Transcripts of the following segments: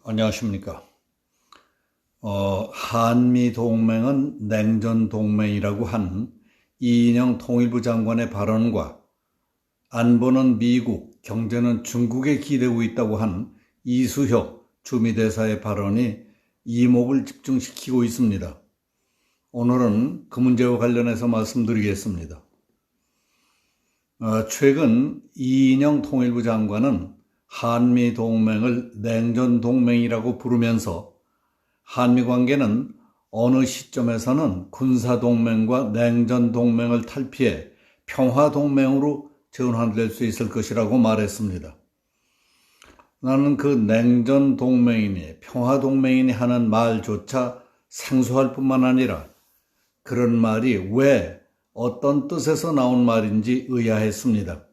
안녕하십니까. 한미동맹은 냉전동맹이라고 한 이인영 통일부 장관의 발언과 안보는 미국, 경제는 중국에 기대고 있다고 한 이수혁 주미대사의 발언이 이목을 집중시키고 있습니다. 오늘은 그 문제와 관련해서 말씀드리겠습니다. 최근 이인영 통일부 장관은 한미동맹을 냉전동맹이라고 부르면서 한미관계는 어느 시점에서는 군사동맹과 냉전동맹을 탈피해 평화동맹으로 전환될 수 있을 것이라고 말했습니다. 나는 그 냉전동맹이니 평화동맹이니 하는 말조차 생소할 뿐만 아니라 그런 말이 왜 어떤 뜻에서 나온 말인지 의아했습니다.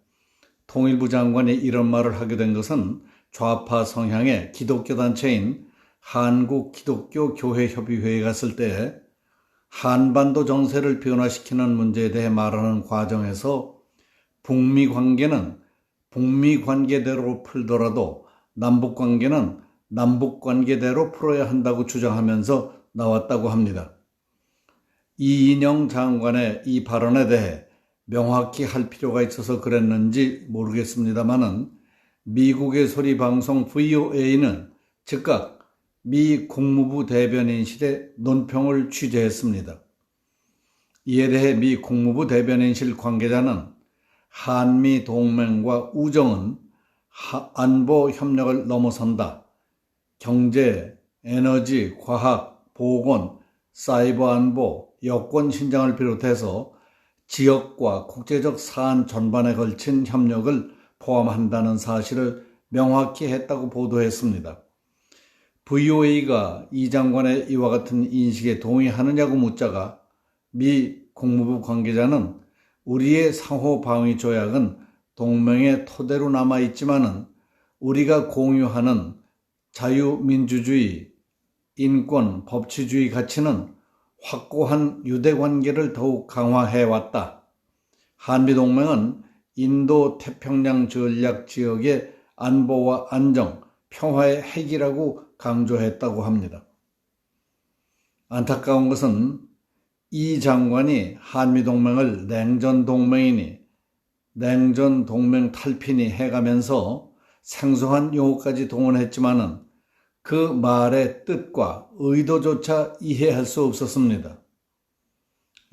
통일부 장관이 이런 말을 하게 된 것은 좌파 성향의 기독교 단체인 한국기독교교회협의회에 갔을 때 한반도 정세를 변화시키는 문제에 대해 말하는 과정에서 북미 관계는 북미 관계대로 풀더라도 남북 관계는 남북 관계대로 풀어야 한다고 주장하면서 나왔다고 합니다. 이인영 장관의 이 발언에 대해 명확히 할 필요가 있어서 그랬는지 모르겠습니다만은 미국의 소리 방송 VOA는 즉각 미 국무부 대변인실의 논평을 취재했습니다. 이에 대해 미 국무부 대변인실 관계자는 한미 동맹과 우정은 안보 협력을 넘어선다. 경제, 에너지, 과학, 보건, 사이버 안보, 여권 신장을 비롯해서 지역과 국제적 사안 전반에 걸친 협력을 포함한다는 사실을 명확히 했다고 보도했습니다. VOA가 이 장관의 이와 같은 인식에 동의하느냐고 묻자가 미 국무부 관계자는 우리의 상호 방위 조약은 동맹의 토대로 남아있지만은 우리가 공유하는 자유민주주의, 인권, 법치주의 가치는 확고한 유대관계를 더욱 강화해왔다. 한미동맹은 인도-태평양 전략 지역의 안보와 안정, 평화의 핵이라고 강조했다고 합니다. 안타까운 것은 이 장관이 한미동맹을 냉전동맹이니 냉전동맹 탈피니 해가면서 생소한 용어까지 동원했지만은 그 말의 뜻과 의도조차 이해할 수 없었습니다.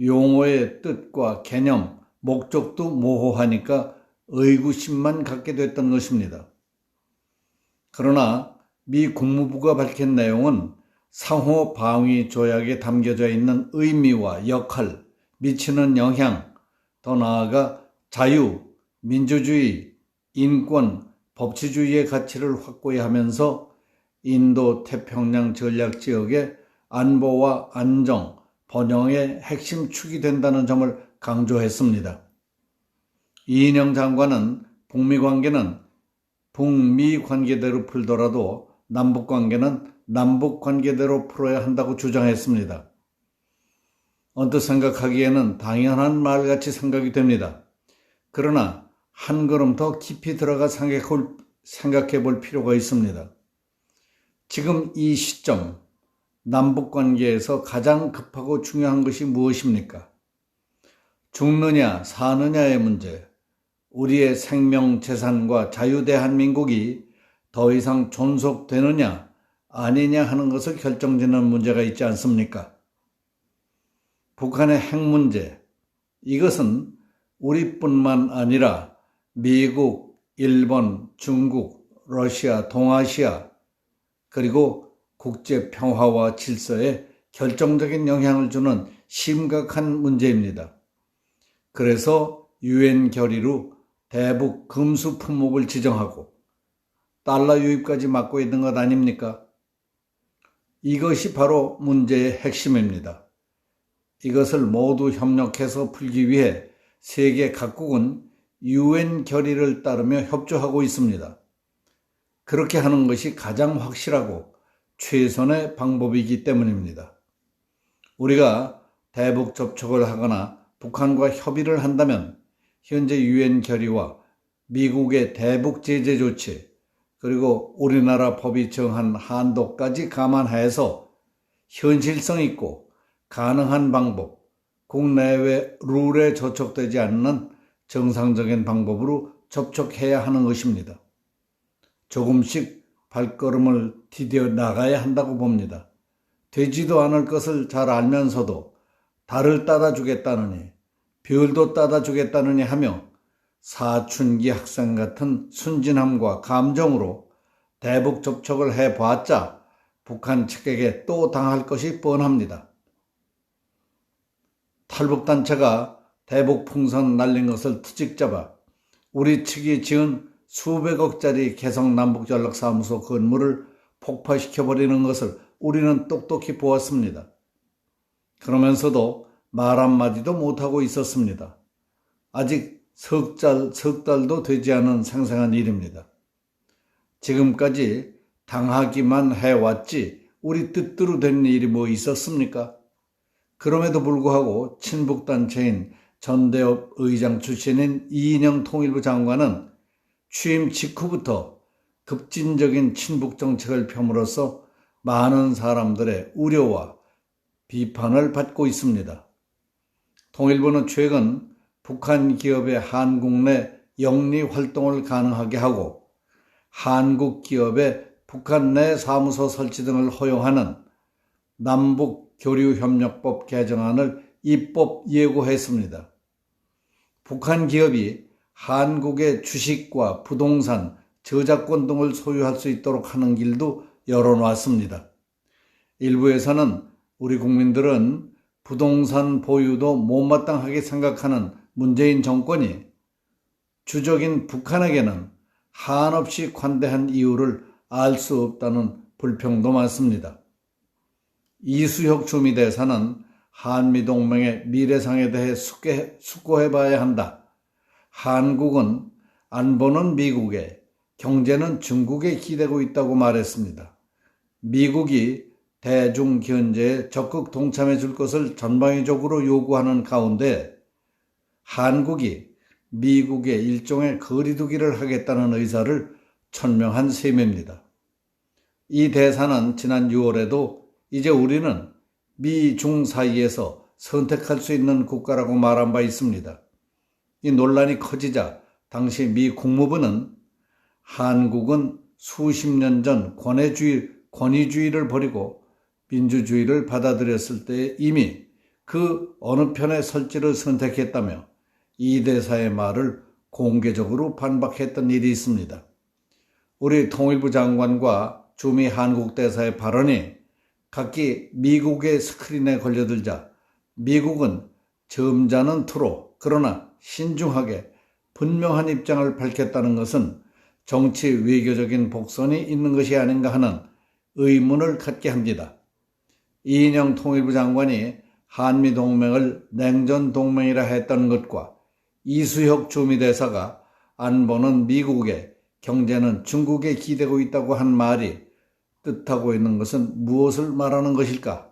용어의 뜻과 개념, 목적도 모호하니까 의구심만 갖게 됐던 것입니다. 그러나 미 국무부가 밝힌 내용은 상호 방위 조약에 담겨져 있는 의미와 역할, 미치는 영향, 더 나아가 자유, 민주주의, 인권, 법치주의의 가치를 확고히 하면서 인도 태평양 전략 지역의 안보와 안정, 번영의 핵심 축이 된다는 점을 강조했습니다. 이인영 장관은 북미 관계는 북미 관계대로 풀더라도 남북 관계는 남북 관계대로 풀어야 한다고 주장했습니다. 언뜻 생각하기에는 당연한 말같이 생각이 됩니다. 그러나 한 걸음 더 깊이 들어가 생각해 볼 필요가 있습니다. 지금 이 시점, 남북 관계에서 가장 급하고 중요한 것이 무엇입니까? 죽느냐 사느냐의 문제, 우리의 생명, 재산과 자유 대한민국이 더 이상 존속되느냐 아니냐 하는 것을 결정짓는 문제가 있지 않습니까? 북한의 핵 문제, 이것은 우리뿐만 아니라 미국, 일본, 중국, 러시아, 동아시아, 그리고 국제 평화와 질서에 결정적인 영향을 주는 심각한 문제입니다. 그래서 유엔 결의로 대북 금수 품목을 지정하고 달러 유입까지 막고 있는 것 아닙니까? 이것이 바로 문제의 핵심입니다. 이것을 모두 협력해서 풀기 위해 세계 각국은 유엔 결의를 따르며 협조하고 있습니다. 그렇게 하는 것이 가장 확실하고 최선의 방법이기 때문입니다. 우리가 대북 접촉을 하거나 북한과 협의를 한다면 현재 유엔 결의와 미국의 대북 제재 조치, 그리고 우리나라 법이 정한 한도까지 감안해서 현실성 있고 가능한 방법, 국내외 룰에 저촉되지 않는 정상적인 방법으로 접촉해야 하는 것입니다. 조금씩 발걸음을 디뎌 나가야 한다고 봅니다. 되지도 않을 것을 잘 알면서도 달을 따다 주겠다느니 별도 따다 주겠다느니 하며 사춘기 학생 같은 순진함과 감정으로 대북 접촉을 해봤자 북한 측에게 또 당할 것이 뻔합니다. 탈북단체가 대북 풍선 날린 것을 트집 잡아 우리 측이 지은 수백억짜리 개성 남북연락사무소 건물을 폭파시켜버리는 것을 우리는 똑똑히 보았습니다. 그러면서도 말 한마디도 못하고 있었습니다. 아직 석 달도 되지 않은 생생한 일입니다. 지금까지 당하기만 해왔지 우리 뜻대로 된 일이 뭐 있었습니까? 그럼에도 불구하고 친북단체인 전대협 의장 출신인 이인영 통일부 장관은 취임 직후부터 급진적인 친북 정책을 펴므로써 많은 사람들의 우려와 비판을 받고 있습니다. 통일부는 최근 북한 기업의 한국 내 영리 활동을 가능하게 하고 한국 기업의 북한 내 사무소 설치 등을 허용하는 남북교류협력법 개정안을 입법 예고했습니다. 북한 기업이 한국의 주식과 부동산, 저작권 등을 소유할 수 있도록 하는 길도 열어놨습니다. 일부에서는 우리 국민들은 부동산 보유도 못마땅하게 생각하는 문재인 정권이 주적인 북한에게는 한없이 관대한 이유를 알 수 없다는 불평도 많습니다. 이수혁 주미대사는 한미동맹의 미래상에 대해 숙고해봐야 한다. 한국은 안보는 미국에, 경제는 중국에 기대고 있다고 말했습니다. 미국이 대중 견제에 적극 동참해 줄 것을 전방위적으로 요구하는 가운데 한국이 미국의 일종의 거리두기를 하겠다는 의사를 천명한 셈입니다. 이 대사는 지난 6월에도 이제 우리는 미, 중 사이에서 선택할 수 있는 국가라고 말한 바 있습니다. 이 논란이 커지자 당시 미 국무부는 한국은 수십 년 전 권위주의를 버리고 민주주의를 받아들였을 때 이미 그 어느 편의 설지를 선택했다며 이 대사의 말을 공개적으로 반박했던 일이 있습니다. 우리 통일부 장관과 주미 한국 대사의 발언이 각기 미국의 스크린에 걸려들자 미국은 점잖은 투로 그러나 신중하게 분명한 입장을 밝혔다는 것은 정치 외교적인 복선이 있는 것이 아닌가 하는 의문을 갖게 합니다. 이인영 통일부 장관이 한미동맹을 냉전동맹이라 했던 것과 이수혁 주미대사가 안보는 미국에, 경제는 중국에 기대고 있다고 한 말이 뜻하고 있는 것은 무엇을 말하는 것일까?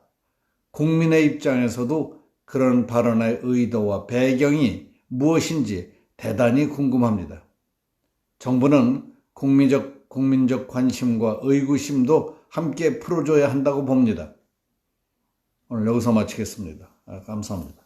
국민의 입장에서도 그런 발언의 의도와 배경이 무엇인지 대단히 궁금합니다. 정부는 국민적 관심과 의구심도 함께 풀어줘야 한다고 봅니다. 오늘 여기서 마치겠습니다. 감사합니다.